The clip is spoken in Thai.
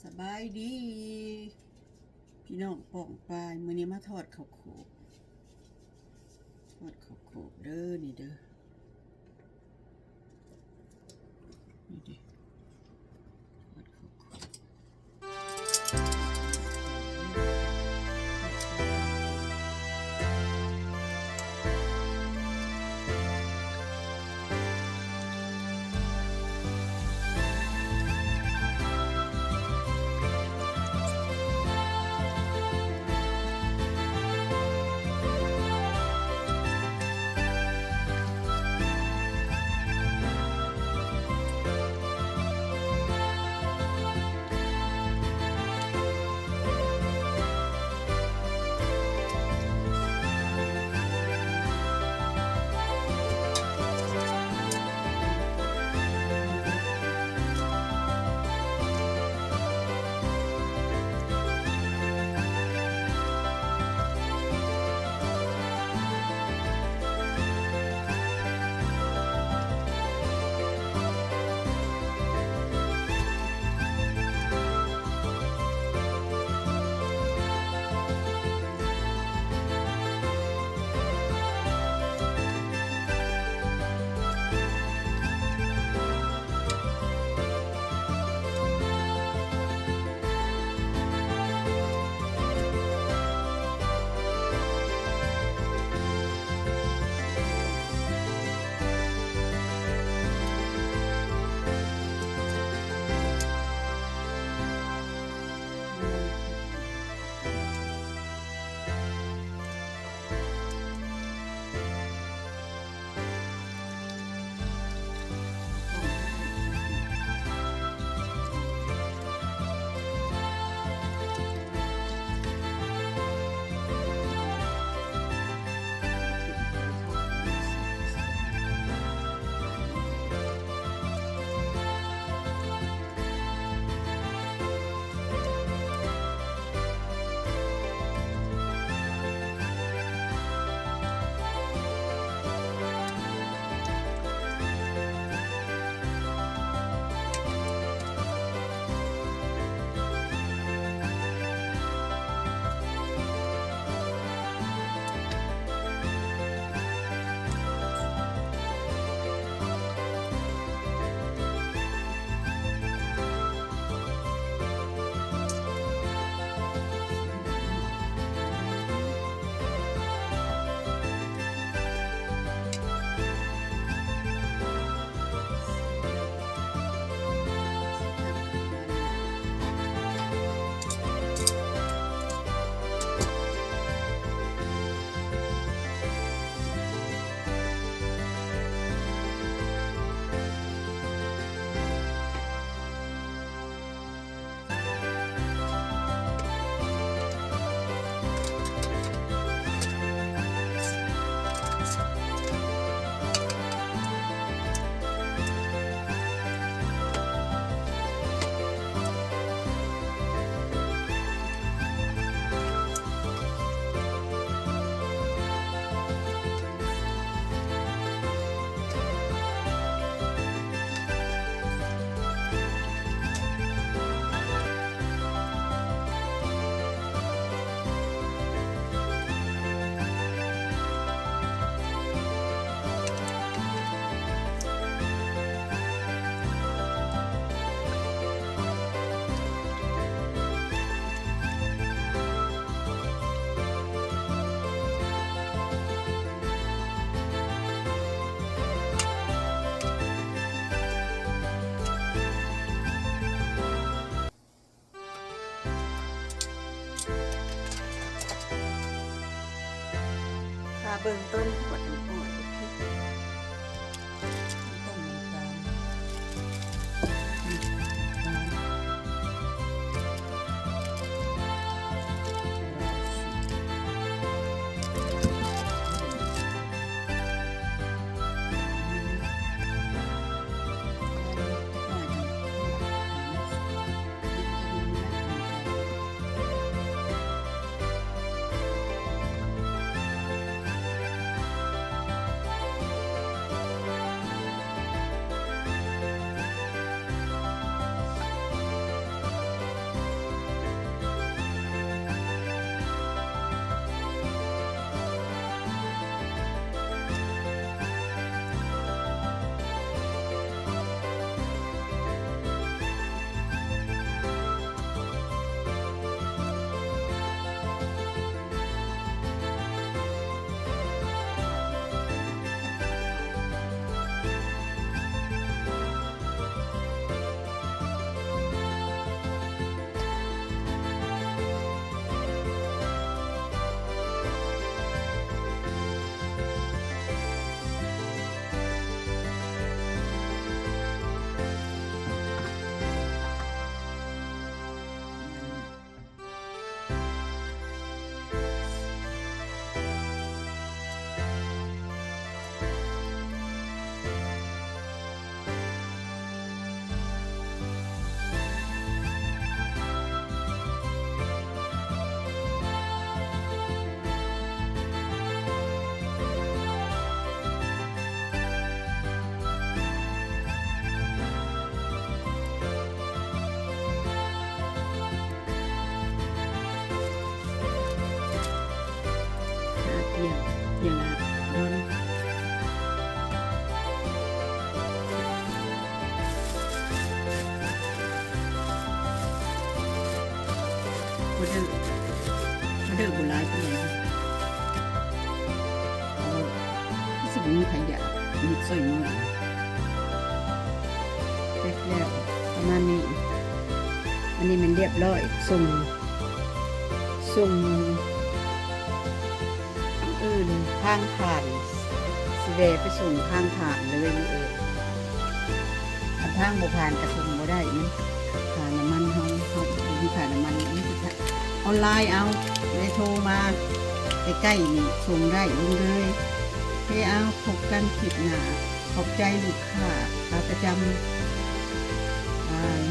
สบายดีพี่น้องป่องปลายมื้อนี้มาทอดข้าวโขกเด้อนี่เด้อนี่ดิทอดข้าวโขกเบื้องต้นขวดน้ำอ่อนต้มน้ำตาล อเดอร์โบราณเป็นไงรู้สึกมีใครอยากมีสวยมือแรกๆประมาณนี้อันนี้มันเรียบร้อยส่งอื่นทางผ่านสิเวไปส่งทางผ่านเลยทางโบผ่านกระส่งบ่ได้มันผ่านน้ำมันเขามีผ่านน้ำมันนี่คือออนไลน์เอาเลยโทรมาใกล้ๆนี่ส่งได้เลยให้เอาพบกันคลิปหน้าขอบใจลูกค้าประจำบาย